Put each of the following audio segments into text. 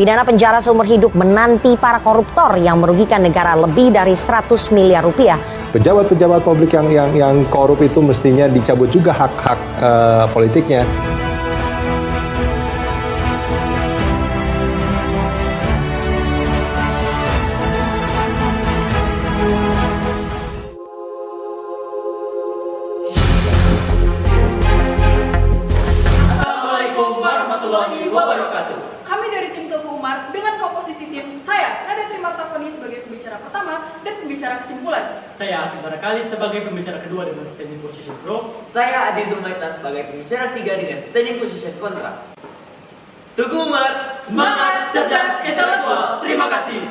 Pidana penjara seumur hidup menanti para koruptor yang merugikan negara lebih dari 100 miliar rupiah. Pejabat-pejabat publik yang korup itu mestinya dicabut juga hak-hak politiknya. Assalamualaikum warahmatullahi wabarakatuh. Kami dari tim Teguh Umar dengan komposisi tim saya, Nada Trimartafani sebagai pembicara pertama dan pembicara kesimpulan. Saya Afif Barakali sebagai pembicara kedua dengan standing position pro. Saya Adi Zulmaita sebagai pembicara ketiga dengan standing position kontra. Teguh Umar, semangat, cerdas, intelektual. Terima kasih.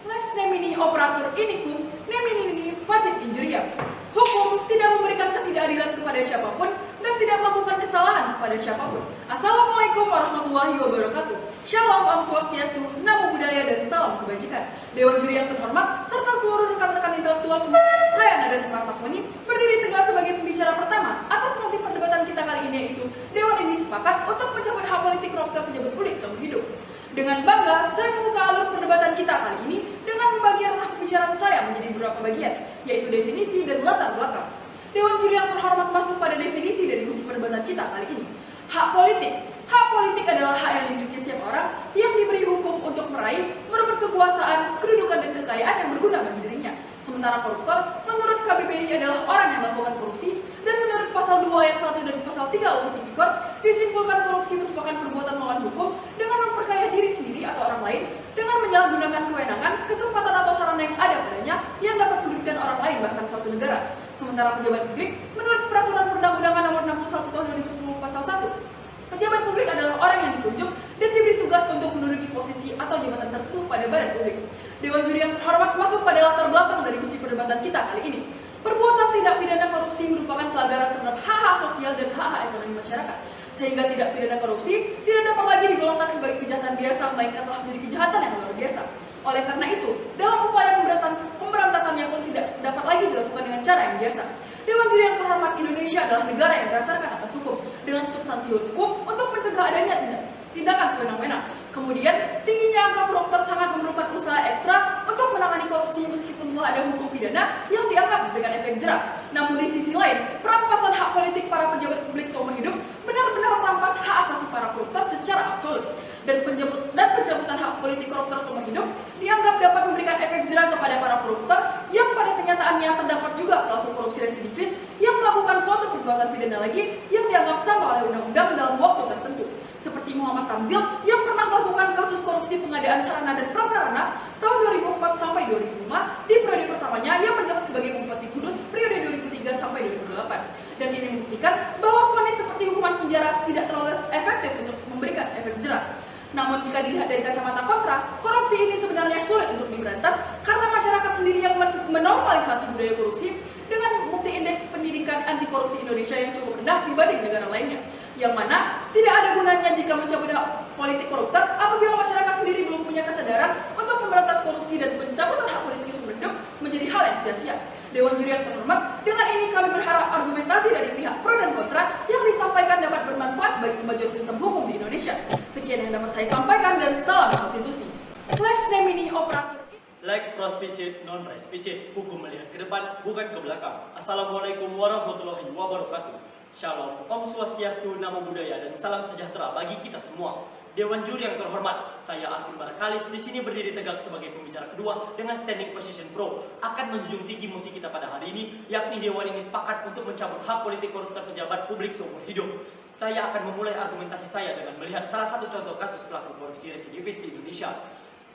Lex nemini operatur inikum, nemini fasit injuriam. Hukum tidak memberikan ketidakadilan kepada siapapun dan tidak melakukan kesalahan kepada siapapun. Assalamualaikum warahmatullahi wabarakatuh. Shalom, Om Swastiastu, Namo Buddhaya dan salam kebajikan. Dewan juri yang terhormat serta seluruh rekan-rekan intelektualku, saya Nada Trimartafani berdiri tegak sebagai pembicara pertama atas masih perdebatan kita kali ini, yaitu Dewan ini sepakat untuk mencabut hak politik koruptor pejabat publik seumur hidup. Dengan bangga, saya membuka alur perdebatan kita kali ini dengan membagi ranah pembicaraan saya menjadi beberapa bagian, yaitu definisi dan latar belakang. Dewan juri yang terhormat masuk pada definisi dari musim perdebatan kita kali ini. Hak politik. Hak politik adalah hak yang dimiliki setiap orang yang diberi hukum untuk meraih, merebut kekuasaan, kedudukan dan kekayaan yang berguna bagi dirinya. Sementara koruptor, menurut KBBI adalah orang yang melakukan korupsi, dan menurut pasal 2 ayat 1 dan pasal 3 UU Tipikor, disimpulkan korupsi merupakan perbuatan melawan hukum dengan memperkaya diri sendiri atau orang lain, dengan menyalahgunakan kewenangan, kesempatan atau sarana yang ada padanya yang dapat merugikan orang lain bahkan suatu negara. Sementara pejabat publik, menurut Peraturan Perundang-undangan Nomor 61 Tahun 2010 Pasal 1, pejabat publik adalah orang yang ditunjuk dan diberi tugas untuk menduduki posisi atau jabatan tertentu pada badan publik. Dewan juri yang terhormat masuk pada latar belakang dari misi perdebatan kita kali ini. Perbuatan tindak pidana korupsi merupakan pelanggaran terhadap hak-hak sosial dan hak-hak ekonomi masyarakat. Sehingga tindak pidana korupsi tidak dapat lagi digolongkan sebagai kejahatan biasa, melainkan telah menjadi kejahatan yang luar biasa. Oleh karena itu, dalam upaya pemberantasannya pun tidak dapat lagi dilakukan dengan cara yang biasa. Dewan juri yang terhormat, Indonesia adalah negara yang berdasarkan atas hukum dengan substansi hukum untuk mencegah adanya tindakan sewenang-wenang. Kemudian, tingginya angka koruptor sangat memerlukan usaha ekstra untuk menangani korupsi meskipun telah ada hukum pidana yang dianggap memberikan efek jerak. Namun di sisi lain, perampasan hak politik para pejabat publik seumur hidup benar-benar merampas hak asasi para koruptor secara absolut. Dan pencabutan hak politik koruptor seumur hidup dianggap dapat memberikan efek jerak kepada para koruptor yang pada kenyataannya terdapat juga pelaku korupsi residivis yang melakukan suatu perbuatan pidana lagi yang dianggap sama oleh undang-undang dalam waktu tertentu. Seperti Muhammad Tamzil yang pernah melakukan kasus korupsi pengadaan sarana dan prasarana tahun 2004 sampai 2005 di periode pertamanya yang menjabat sebagai Bupati Kudus periode 2003 sampai 2008. Dan ini membuktikan bahwa vonis seperti hukuman penjara tidak terlalu efektif untuk memberikan efek jerak. Namun jika dilihat dari kacamata kontra, korupsi ini sebenarnya sulit untuk diberantas karena masyarakat sendiri yang menormalisasi budaya korupsi dengan bukti indeks pendidikan anti korupsi Indonesia yang cukup rendah dibanding negara lainnya. Yang mana tidak ada gunanya jika mencabut hak politik koruptor apabila masyarakat sendiri belum punya kesadaran untuk memberantas korupsi, dan pencabutan hak politik seumur hidup menjadi hal yang sia-sia. Dewan juri yang terhormat, dengan ini kami berharap argumentasi dari pihak pro dan kontra yang disampaikan dapat bermanfaat bagi kemajuan sistem hukum di Indonesia. Sekian yang dapat saya sampaikan dan salam konstitusi. Lex nemini operator. Lex prospicit non respicit. Hukum melihat ke depan, bukan ke belakang. Assalamualaikum warahmatullahi wabarakatuh. Shalom, Om Swastiastu, Namo Buddhaya dan salam sejahtera bagi kita semua. Dewan juri yang terhormat, saya Afif Barakali di sini berdiri tegak sebagai pembicara kedua dengan standing position pro akan menjunjung tinggi musi kita pada hari ini, yakni Dewan ini sepakat untuk mencabut hak politik koruptor pejabat publik seumur hidup. Saya akan memulai argumentasi saya dengan melihat salah satu contoh kasus pelaku korupsi residivis di Indonesia.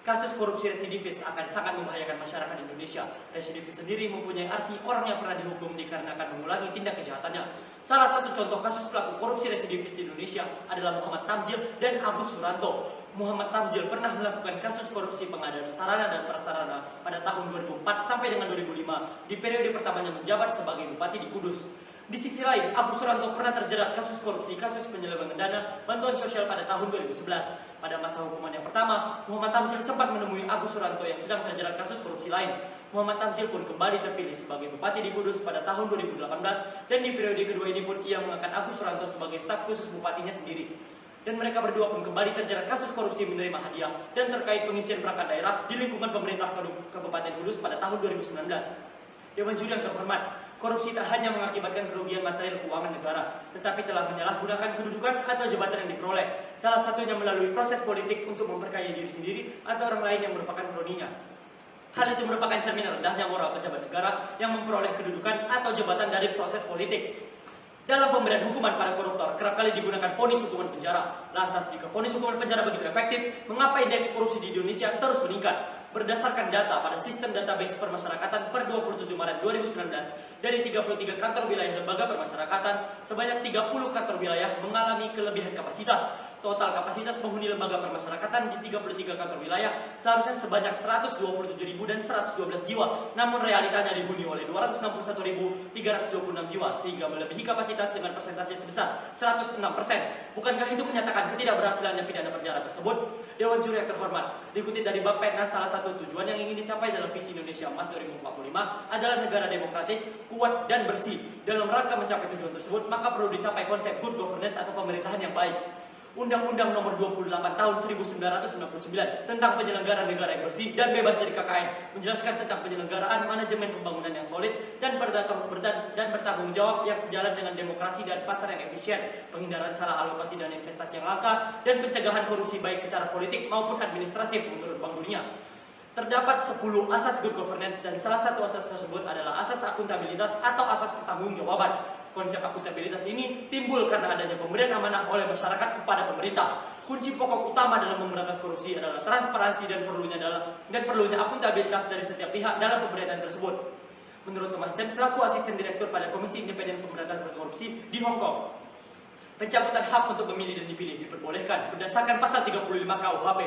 Kasus korupsi residivis akan sangat membahayakan masyarakat Indonesia. Residivis sendiri mempunyai arti orang yang pernah dihukum dikarenakan mengulangi tindak kejahatannya. Salah satu contoh kasus pelaku korupsi residivis di Indonesia adalah Muhammad Tamzil dan Agus Suranto. Muhammad Tamzil pernah melakukan kasus korupsi pengadaan sarana dan prasarana pada tahun 2004 sampai dengan 2005 di periode pertamanya menjabat sebagai Bupati di Kudus. Di sisi lain, Agus Suranto pernah terjerat kasus korupsi, kasus penyelewengan dana bantuan sosial pada tahun 2011. Pada masa hukuman yang pertama, Muhammad Tamzil sempat menemui Agus Suranto yang sedang terjerat kasus korupsi lain. Muhammad Tamzil pun kembali terpilih sebagai Bupati di Kudus pada tahun 2018, dan di periode kedua ini pun ia mengangkat Agus Suranto sebagai staf khusus bupatinya sendiri. Dan mereka berdua pun kembali terjerat kasus korupsi menerima hadiah dan terkait pengisian perangkat daerah di lingkungan pemerintah Kabupaten Kudus pada tahun 2019. Dewan Juri yang terhormat, korupsi tak hanya mengakibatkan kerugian material keuangan negara, tetapi telah menyalahgunakan kedudukan atau jabatan yang diperoleh, salah satunya melalui proses politik untuk memperkaya diri sendiri atau orang lain yang merupakan kroninya. Hal itu merupakan cermin rendahnya moral pejabat negara yang memperoleh kedudukan atau jabatan dari proses politik. Dalam pemberian hukuman pada koruptor, kerap kali digunakan vonis hukuman penjara. Lantas, jika vonis hukuman penjara begitu efektif, mengapa indeks korupsi di Indonesia terus meningkat? Berdasarkan data pada sistem database permasyarakatan per 27 Maret 2019, dari 33 kantor wilayah lembaga permasyarakatan, sebanyak 30 kantor wilayah mengalami kelebihan kapasitas. Total kapasitas penghuni lembaga permasyarakatan di 33 kantor wilayah seharusnya sebanyak 127.000 dan 112 jiwa, namun realitanya dihuni oleh 261.326 jiwa, sehingga melebihi kapasitas dengan persentase sebesar 106%. Bukankah itu menyatakan ketidakberhasilannya pidana penjara tersebut? Dewan Juri yang terhormat, dikutip dari Bappenas, salah satu tujuan yang ingin dicapai dalam visi Indonesia Emas 2045 adalah negara demokratis, kuat, dan bersih. Dalam rangka mencapai tujuan tersebut, maka perlu dicapai konsep good governance atau pemerintahan yang baik. Undang-Undang Nomor 28 Tahun 1999 tentang penyelenggaraan negara yang bersih dan bebas dari KKN menjelaskan tentang penyelenggaraan manajemen pembangunan yang solid dan bertanggung jawab yang sejalan dengan demokrasi dan pasar yang efisien, penghindaran salah alokasi dana investasi yang langka, dan pencegahan korupsi baik secara politik maupun administratif menurut Bank Dunia. Terdapat 10 asas good governance dan salah satu asas tersebut adalah asas akuntabilitas atau asas pertanggungjawaban. Konsep akuntabilitas ini timbul karena adanya pemberian amanah oleh masyarakat kepada pemerintah. Kunci pokok utama dalam memberantas korupsi adalah transparansi dan perlunya akuntabilitas dari setiap pihak dalam pemerintahan tersebut. Menurut Thomas Chen selaku asisten direktur pada Komisi Independen Pemberantasan Korupsi di Hong Kong, pencabutan hak untuk memilih dan dipilih diperbolehkan berdasarkan pasal 35 KUHP.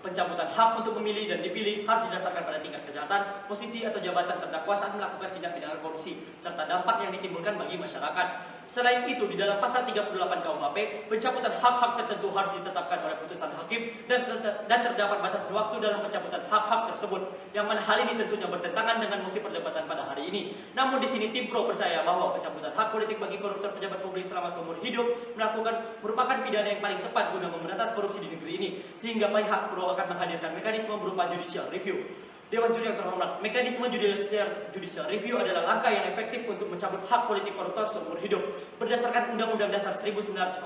Pencabutan hak untuk memilih dan dipilih harus didasarkan pada tingkat kejahatan, posisi atau jabatan terdakwa saat melakukan tindak pidana korupsi, serta dampak yang ditimbulkan bagi masyarakat. Selain itu, di dalam pasal 38 KUHP, pencabutan hak-hak tertentu harus ditetapkan oleh putusan hakim dan terdapat batas waktu dalam pencabutan hak-hak tersebut, yang mana hal ini tentunya bertentangan dengan musim perdebatan pada hari ini. Namun di sini tim pro percaya bahwa pencabutan hak politik bagi koruptor pejabat publik selama seumur hidup merupakan pidana yang paling tepat guna memberantas korupsi di negeri ini, sehingga pihak pro akan menghadirkan mekanisme berupa judicial review. Dewan Juri yang terhormat, mekanisme judicial review adalah langkah yang efektif untuk mencabut hak politik koruptor seumur hidup. Berdasarkan Undang-Undang Dasar 1945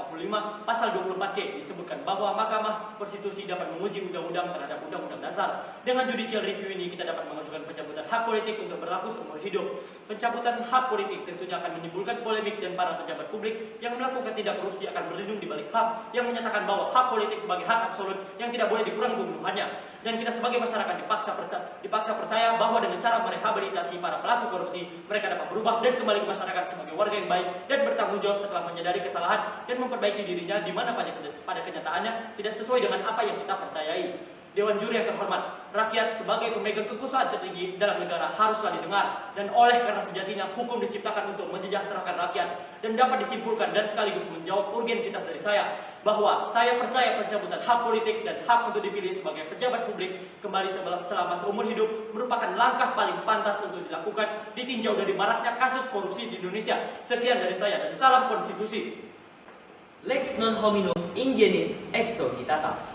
Pasal 24C disebutkan bahwa Mahkamah Konstitusi dapat menguji undang-undang terhadap Undang-Undang Dasar. Dengan judicial review ini kita dapat mengajukan pencabutan hak politik untuk berlaku seumur hidup. Pencabutan hak politik tentunya akan menimbulkan polemik dan para pejabat publik yang melakukan tindak korupsi akan berlindung di balik hak yang menyatakan bahwa hak politik sebagai hak absolut yang tidak boleh dikurangi pemenuhannya. Dan kita sebagai masyarakat dipaksa percaya bahwa dengan cara merehabilitasi para pelaku korupsi, mereka dapat berubah dan kembali ke masyarakat sebagai warga yang baik dan bertanggung jawab setelah menyadari kesalahan dan memperbaiki dirinya di mana pada kenyataannya tidak sesuai dengan apa yang kita percayai. Dewan Juri yang terhormat, rakyat sebagai pemegang kekuasaan tertinggi dalam negara haruslah didengar, dan oleh karena sejatinya hukum diciptakan untuk mensejahterakan rakyat, dan dapat disimpulkan dan sekaligus menjawab urgensitas dari saya bahwa saya percaya pencabutan hak politik dan hak untuk dipilih sebagai pejabat publik kembali selama seumur hidup merupakan langkah paling pantas untuk dilakukan ditinjau dari maraknya kasus korupsi di Indonesia. Sekian dari saya dan salam konstitusi. Lex non hominum ingenis ex hominum.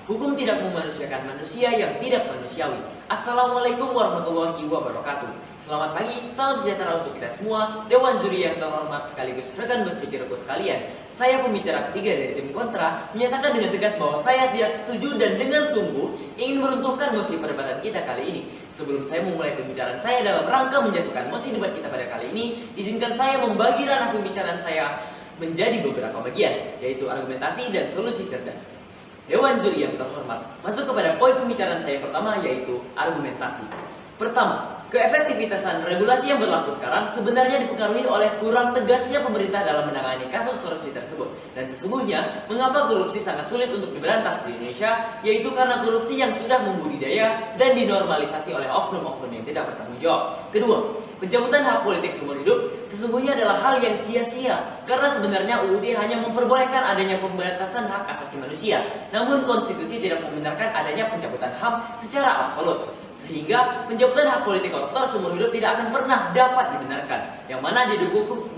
Hukum tidak memanusiakan manusia yang tidak manusiawi. Assalamualaikum warahmatullahi wabarakatuh. Selamat pagi, salam sejahtera untuk kita semua. Dewan Juri yang terhormat sekaligus rekan berpikirku sekalian. Saya pembicara ketiga dari tim kontra menyatakan dengan tegas bahwa saya tidak setuju dan dengan sungguh ingin meruntuhkan mosi perdebatan kita kali ini. Sebelum saya memulai pembicaraan saya dalam rangka menjatuhkan mosi debat kita pada kali ini, izinkan saya membagi ranah pembicaraan saya menjadi beberapa bagian, yaitu argumentasi dan solusi cerdas. Dewan Juri yang terhormat, masuk kepada poin pembicaraan saya pertama, yaitu argumentasi. Pertama, keefektivitasan regulasi yang berlaku sekarang sebenarnya dipengaruhi oleh kurang tegasnya pemerintah dalam menangani kasus korupsi tersebut. Dan sesungguhnya, mengapa korupsi sangat sulit untuk diberantas di Indonesia, yaitu karena korupsi yang sudah membudidaya dan dinormalisasi oleh oknum-oknum yang tidak bertanggung jawab. Kedua, pencabutan hak politik seumur hidup sesungguhnya adalah hal yang sia-sia, karena sebenarnya UUD hanya memperbolehkan adanya pembatasan hak asasi manusia, namun konstitusi tidak membenarkan adanya pencabutan HAM secara absolut. sehingga pencabutan hak politik koruptor seumur hidup tidak akan pernah dapat dibenarkan, yang mana didukung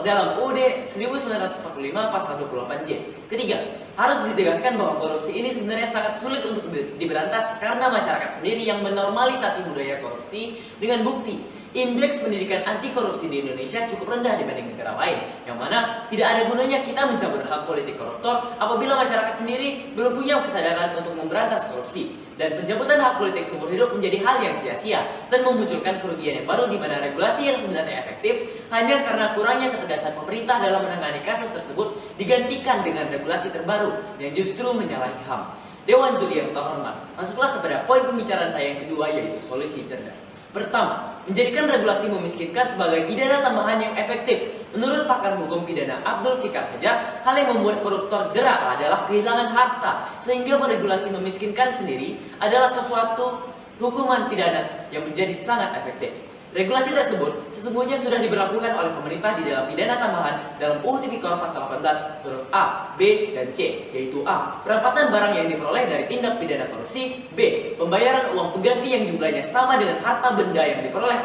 dalam UUD 1945 pasal 28C. Ketiga, harus ditegaskan bahwa korupsi ini sebenarnya sangat sulit untuk diberantas karena masyarakat sendiri yang menormalisasi budaya korupsi dengan bukti indeks pendidikan anti korupsi di Indonesia cukup rendah dibanding negara lain, yang mana tidak ada gunanya kita mencabut hak politik koruptor apabila masyarakat sendiri belum punya kesadaran untuk memberantas korupsi. Dan pencabutan hak politik seumur hidup menjadi hal yang sia-sia dan memunculkan kerugian yang baru di mana regulasi yang sebenarnya efektif hanya karena kurangnya ketegasan pemerintah dalam menangani kasus tersebut digantikan dengan regulasi terbaru yang justru menyalahi HAM. Dewan Juri yang terhormat, masuklah kepada poin pembicaraan saya yang kedua, yaitu solusi cerdas. Pertama, menjadikan regulasi memiskinkan sebagai pidana tambahan yang efektif. Menurut pakar hukum pidana Abdul Fikar Hajar, hal yang membuat koruptor jerak adalah kehilangan harta, sehingga meregulasi memiskinkan sendiri adalah sesuatu hukuman pidana yang menjadi sangat efektif. Regulasi tersebut sesungguhnya sudah diberlakukan oleh pemerintah di dalam pidana tambahan dalam UU Tipikor pasal 18 huruf A, B, dan C, yaitu A. Perampasan barang yang diperoleh dari tindak pidana korupsi. B. Pembayaran uang pengganti yang jumlahnya sama dengan harta benda yang diperoleh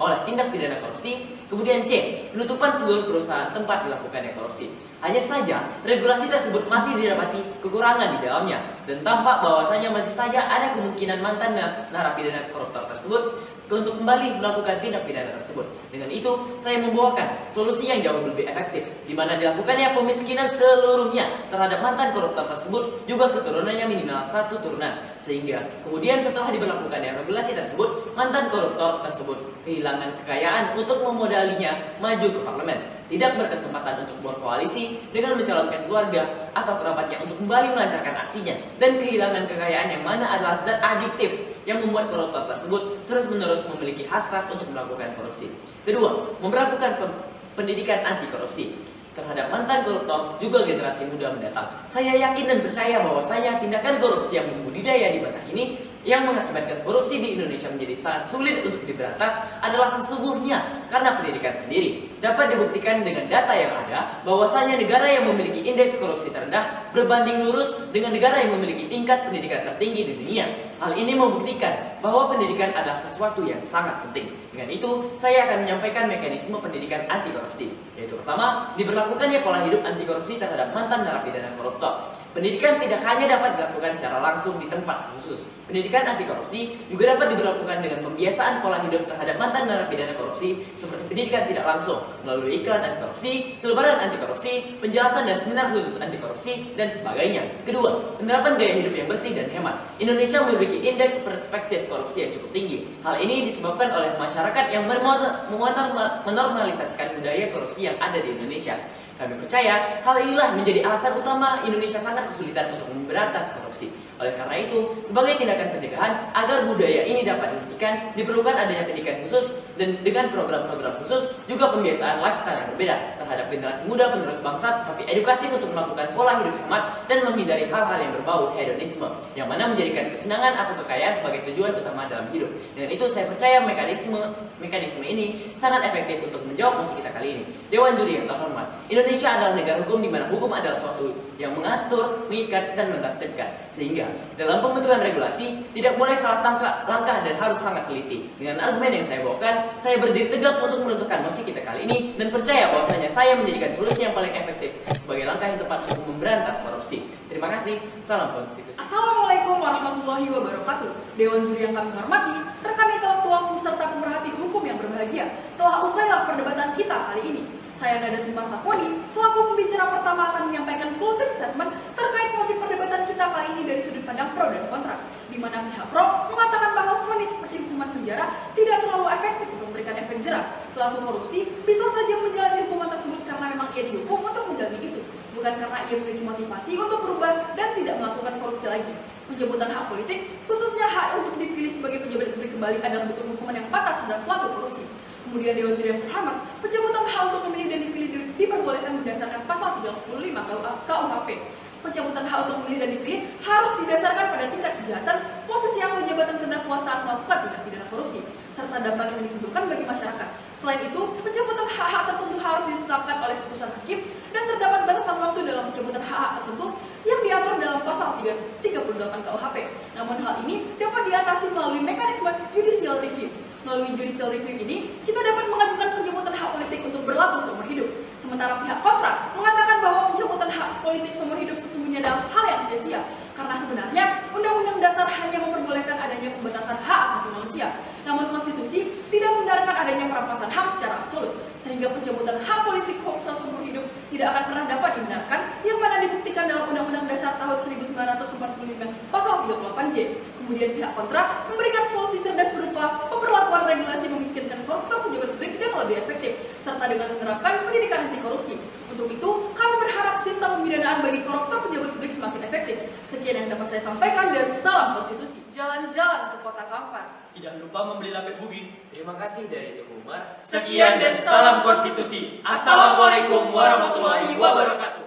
oleh tindak pidana korupsi. Kemudian C. Penutupan seluruh perusahaan tempat dilakukannya korupsi. Hanya saja, regulasi tersebut masih didapati kekurangan di dalamnya, dan tampak bahwasanya masih saja ada kemungkinan mantan narapidana koruptor tersebut untuk kembali melakukan tindak pidana tersebut. Dengan itu, saya membawakan solusi yang jauh lebih efektif, di mana dilakukannya pemiskinan seluruhnya terhadap mantan koruptor tersebut, juga keturunannya minimal 1 turunan. Sehingga kemudian setelah diberlakukannya regulasi tersebut, mantan koruptor tersebut kehilangan kekayaan untuk memodalinya maju ke parlemen, tidak berkesempatan untuk berkoalisi dengan mencalonkan keluarga atau kerabatnya untuk kembali melancarkan aksinya, dan kehilangan kekayaan yang mana adalah zat adiktif yang membuat koruptor tersebut terus-menerus memiliki hasrat untuk melakukan korupsi. Kedua, memperlakukan pendidikan anti korupsi terhadap mantan koruptor juga generasi muda mendatang. Saya yakin dan percaya bahwasanya tindakan korupsi yang membudidaya di masa kini yang mengakibatkan korupsi di Indonesia menjadi sangat sulit untuk diberantas adalah sesungguhnya karena pendidikan sendiri. Dapat dibuktikan dengan data yang ada bahwasanya negara yang memiliki indeks korupsi terendah berbanding lurus dengan negara yang memiliki tingkat pendidikan tertinggi di dunia. Hal ini membuktikan bahwa pendidikan adalah sesuatu yang sangat penting. Dengan itu, saya akan menyampaikan mekanisme pendidikan anti korupsi, yaitu pertama, diberlakukannya pola hidup anti korupsi terhadap mantan narapidana koruptor. Pendidikan tidak hanya dapat dilakukan secara langsung di tempat khusus. Pendidikan anti korupsi juga dapat diberlakukan dengan pembiasaan pola hidup terhadap mantan narapidana korupsi, seperti pendidikan tidak langsung melalui iklan anti korupsi, selebaran anti korupsi, penjelasan dan seminar khusus anti korupsi, dan sebagainya. Kedua, penerapan gaya hidup yang bersih dan hemat. Indonesia memiliki indeks perspektif korupsi yang cukup tinggi. Hal ini disebabkan oleh masyarakat yang menormalisasikan budaya korupsi yang ada di Indonesia. Kami percaya hal inilah menjadi alasan utama Indonesia sangat kesulitan untuk memberantas korupsi. Oleh karena itu, sebagai tindakan pencegahan agar budaya ini dapat dihentikan, diperlukan adanya pendidikan khusus dan dengan program-program khusus juga pembiasaan lifestyle yang berbeda terhadap generasi muda penerus bangsa, seperti edukasi untuk melakukan pola hidup hemat dan menghindari hal-hal yang berbau hedonisme, yang mana menjadikan kesenangan atau kekayaan sebagai tujuan utama dalam hidup. Dengan itu, saya percaya mekanisme ini sangat efektif untuk menjawab misi kita kali ini. Dewan Juri yang terhormat, Indonesia adalah negara hukum di mana hukum adalah suatu yang mengatur, mengikat, dan menertibkan. Sehingga dalam pembentukan regulasi tidak boleh salah langkah dan harus sangat teliti. Dengan argumen yang saya bawakan, saya berdiri tegak untuk menentukan misi kita kali ini dan percaya bahwasanya saya menjadikan solusi yang paling efektif sebagai langkah yang tepat untuk memberantas korupsi. Terima kasih. Salam konstitusi. Assalamualaikum warahmatullahi wabarakatuh. Dewan Juri yang kami hormati, rekan intelektual serta pemerhati hukum yang berbahagia, telah usailah perdebatan kita kali ini. Saya Nadatul Martafoni, selaku pembicara pertama akan menyampaikan closing statement terkait mosi perdebatan kita kali ini dari sudut pandang pro dan kontra, di mana pihak pro mengatakan bahwa vonis seperti hukuman penjara tidak terlalu efektif untuk memberikan efek jerak. Pelaku korupsi bisa saja menjalani hukuman tersebut karena memang ia dihukum untuk menjalani itu, bukan karena ia memiliki motivasi untuk berubah dan tidak melakukan korupsi lagi. Pencabutan hak politik, khususnya hak untuk dipilih sebagai pejabat publik kembali adalah bentuk hukuman yang pantas terhadap pelaku korupsi. Kemudian Dewan Juri yang terhormat, pencabutan hak untuk memilih dan dipilih diperbolehkan berdasarkan pasal 35 KUHP. Pencabutan hak untuk memilih dan dipilih harus didasarkan pada tingkat kejahatan, posisi atau jabatan terdakwa saat melakukan tindak pidana korupsi, serta dampak yang ditimbulkan bagi masyarakat. Selain itu, pencabutan hak-hak tertentu harus ditetapkan oleh putusan hakim dan terdapat batasan waktu dalam pencabutan hak-hak tertentu yang diatur dalam pasal pasal 338 KUHP. Namun hal ini dapat diatasi melalui mekanisme judicial review. Melalui judicial review ini, kita dapat mengajukan penjemputan hak politik untuk berlaku seumur hidup. Sementara pihak kontra mengatakan bahwa penjemputan hak politik seumur hidup sesungguhnya adalah hal yang sia-sia. Karena sebenarnya Undang-Undang Dasar hanya memperbolehkan adanya pembatasan hak asasi manusia. Namun konstitusi tidak membenarkan adanya perampasan hak secara absolut. Sehingga penjemputan hak politik koruptor seumur hidup tidak akan pernah dapat dibenarkan, yang mana dibuktikan dalam Undang-Undang Dasar tahun 1945 pasal 38J. Kemudian pihak kontra memberikan solusi cerdas berupa pemberlakuan regulasi memiskinkan koruptor pejabat publik dengan lebih efektif, serta dengan menerapkan pendidikan anti korupsi. Untuk itu, kami berharap sistem pemidanaan bagi koruptor pejabat publik semakin efektif. Sekian yang dapat saya sampaikan dan salam konstitusi. Jalan-jalan ke kota Kampar. Tidak lupa membeli lapet bugis. Terima kasih dari Tuku Umar. Sekian dan salam konstitusi. Assalamualaikum warahmatullahi wabarakatuh.